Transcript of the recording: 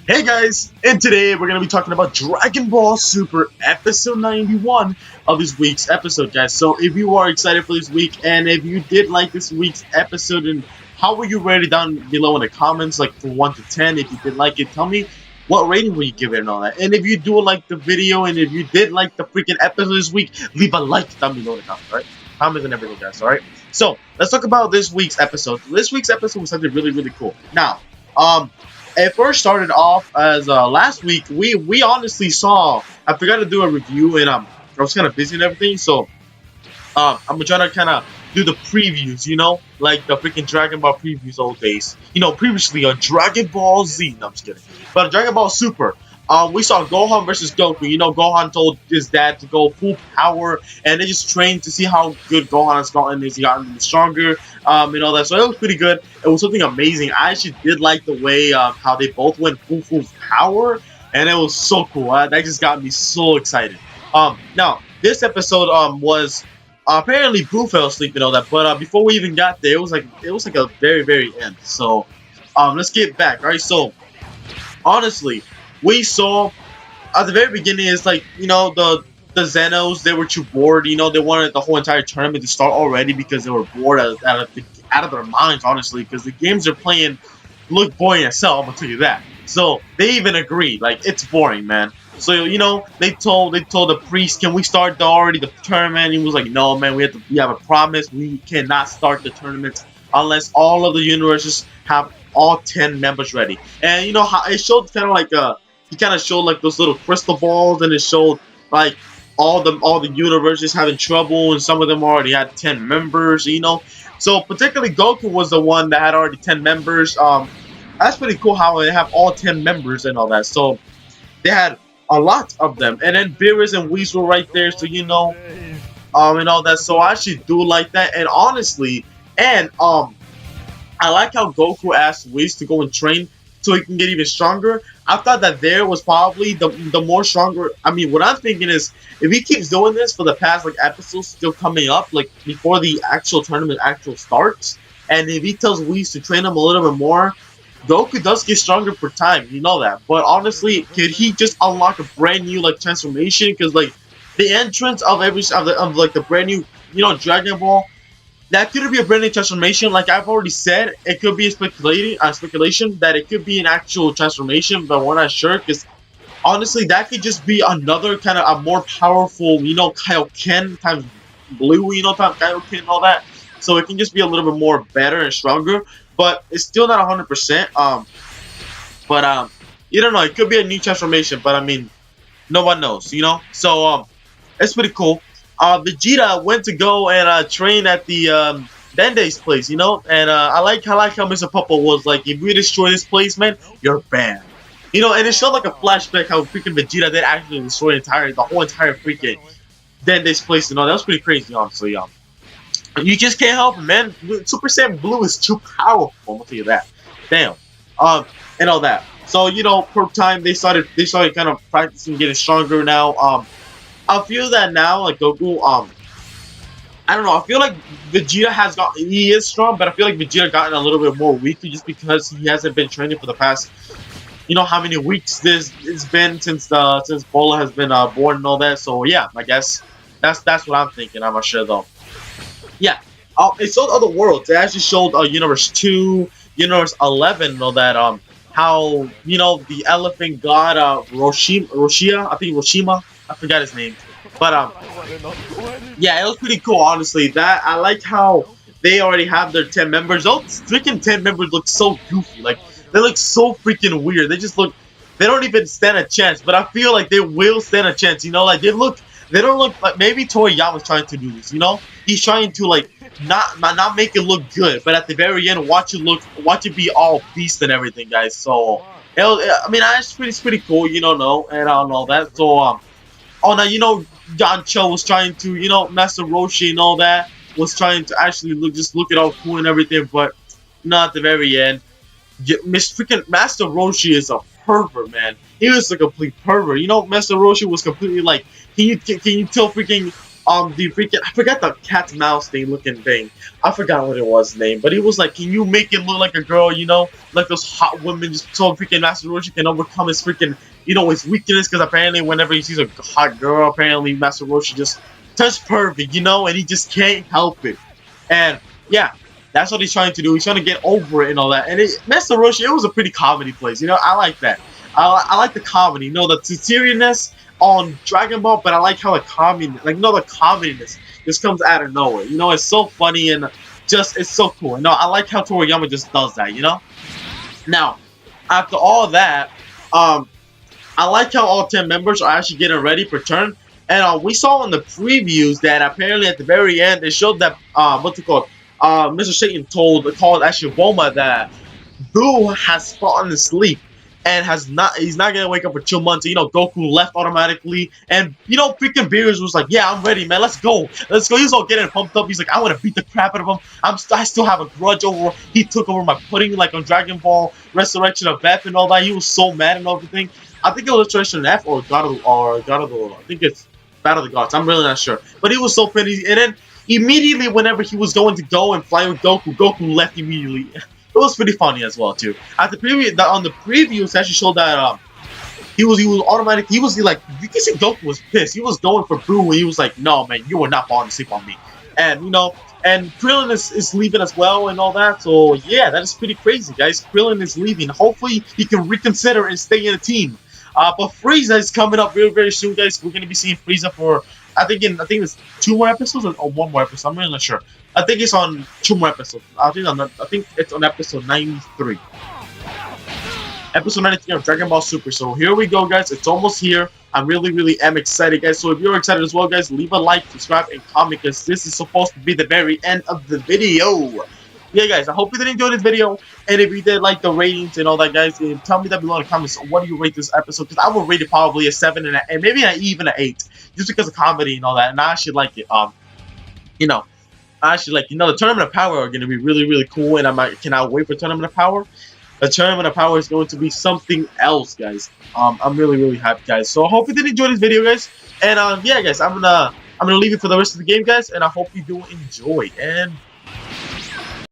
Hey guys, and today we're going to be talking about Dragon Ball Super episode 91 of this week's episode, guys. So if you are excited for this week, and if you did like this week's episode, and how would you rate it down below in the comments, like from 1 to 10, if you did like it, tell me what rating will you give it and all that. And if you do like the video, and if you did like the freaking episode this week, leave a like down below in the comments, alright? Comments and everything, guys, alright? So, let's talk about this week's episode. This week's episode was something really, really cool. Now, it first started off as last week. We honestly saw. I forgot to do a review, and I was kind of busy and everything. So I'm gonna try to kind of do the previews, like the freaking Dragon Ball previews old days. Previously on Dragon Ball Z. No, I'm just kidding. But Dragon Ball Super. We saw Gohan versus Goku. Gohan told his dad to go full power, and they just trained to see how good Gohan has gotten as he gotten stronger, and all that. So it was pretty good. It was something amazing. I actually did like the way how they both went full power, and it was so cool. That just got me so excited. Now this episode was apparently Boo fell asleep and all that, but before we even got there, it was like a very end. So let's get back. All right, so honestly, we saw at the very beginning is like the Zenos, they were too bored. They wanted the whole entire tournament to start already because they were bored out of their minds, honestly, because the games they're playing look boring as hell. I'm gonna tell you that. So they even agreed, like, it's boring, man. So they told the priest, can we start the tournament? He was like, no, man, we have a promise. We cannot start the tournament unless all of the universes have all 10 members ready. And how it showed kind of like he kind of showed like those little crystal balls, and it showed like all the universes having trouble, and some of them already had 10 members. So particularly Goku was the one that had already 10 members. That's pretty cool how they have all 10 members and all that. So they had a lot of them, and then Beerus and Whis were right there. So and all that. So I actually do like that, and honestly, and I like how Goku asked Whis to go and train so he can get even stronger. I thought that there was probably the more stronger. I mean, what I'm thinking is, if he keeps doing this for the past episodes still coming up, like before the actual tournament starts, and if he tells Whis to train him a little bit more, Goku does get stronger per time. You know that. But honestly, could he just unlock a brand new transformation? Because the entrance of the brand new Dragon Ball, that could be a brand new transformation. Like I've already said, it could be a speculation that it could be an actual transformation, but we're not sure, because honestly, that could just be another kind of a more powerful, Kaioken times blue, times Kaioken and all that. So it can just be a little bit more better and stronger, but it's still not 100%. But you don't know. It could be a new transformation, but I mean, no one knows, So it's pretty cool. Vegeta went to go and train at the Dende's place, and I like how Mr. Puppo was like, if we destroy this place, man, you're banned. And it showed like a flashback how freaking Vegeta did actually destroy the whole entire freaking Dende's place and all. That was pretty crazy, honestly. You just can't help it, man. Super Saiyan Blue is too powerful. I'm gonna tell you that. Damn. And all that. So per time they started kind of practicing getting stronger now. I feel that now, like Goku, I don't know. I feel like Vegeta he is strong, but I feel like Vegeta gotten a little bit more weaker just because he hasn't been training for the past, how many weeks it's been since Bola has been born and all that. So yeah, I guess that's what I'm thinking. I'm not sure though. Yeah, it showed other worlds. It actually showed Universe 2, Universe 11, and all that. How the elephant god Roshia, I think Roshima. I forgot his name, but yeah, it was pretty cool, honestly. That I like how they already have their 10 members. Those freaking 10 members look so goofy, like they look so freaking weird. They don't even stand a chance, but I feel like they will stand a chance. They don't look like, maybe Toriyama's trying to do this. He's trying to not make it look good, but at the very end, watch it be all beast and everything, guys. So it's pretty cool, and all that. So oh, now Don Cho was trying to, Master Roshi and all that was trying to actually look it all cool and everything, but not at the very end. Master Roshi is a pervert, man. He was a complete pervert. Master Roshi was completely like, can you tell freaking the freaking, I forgot the cat mouse thing looking thing. I forgot what it was name, but he was like, can you make it look like a girl, you know, like those hot women, just so freaking Master Roshi can overcome his freaking, you know, his weakness, because apparently whenever he sees a hot girl, apparently Master Roshi just turns perfect, you know, and he just can't help it. And yeah, that's what he's trying to do. He's trying to get over it and all that. And Master Roshi, it was a pretty comedy place, you know. I like that. I like the comedy, you know, the seriousness on Dragon Ball, but I like how the comedy, like, no, the comediness just comes out of nowhere. You know, it's so funny and just, it's so cool. You know, I like how Toriyama just does that, you know? Now, after all that, I like how all 10 members are actually getting ready for turn. And we saw in the previews that apparently at the very end, it showed that, what's it called? Mr. Satan called actually Bulma that Boo has fallen asleep and he's not gonna wake up for 2 months. You know, Goku left automatically, and you know, freaking Beerus was like, "Yeah, I'm ready, man. Let's go, let's go." He's all getting pumped up. He's like, "I want to beat the crap out of him. I still have a grudge over. He took over my pudding, like on Dragon Ball Resurrection of F and all that. He was so mad and everything. I think it was Resurrection of F or God of the. I think it's Battle of the Gods. I'm really not sure, but he was so pretty. And then immediately, whenever he was going to go and fly with Goku, Goku left immediately. It was pretty funny as well too. At the on the previews actually showed that he was automatic. He was like, you can see Goku was pissed. He was going for Boo, and he was like, no man, you were not falling asleep on me. And you know, and Krillin is leaving as well and all that. So yeah, that is pretty crazy, guys. Krillin is leaving. Hopefully he can reconsider and stay in the team. But Frieza is coming up very, very soon, guys. We're gonna be seeing Frieza for I think it's 2 more episodes or 1 more episode. I'm really not sure. I think it's on 2 more episodes. I think it's on episode 93. Episode 93 of Dragon Ball Super. So here we go, guys. It's almost here. I'm really, really am excited, guys. So if you're excited as well, guys, leave a like, subscribe, and comment, because this is supposed to be the very end of the video. Yeah, guys, I hope you did enjoy this video, and if you did like the ratings and all that, guys, tell me that below in the comments, what do you rate this episode, because I would rate it probably a 7 and maybe even an 8, just because of comedy and all that, and I actually like it. You know, I actually like, you know, the Tournament of Power are going to be really, really cool, and I cannot wait for Tournament of Power. The Tournament of Power is going to be something else, guys. I'm really, really happy, guys. So I hope you did enjoy this video, guys, and yeah, guys, I'm gonna leave it for the rest of the game, guys, and I hope you do enjoy, and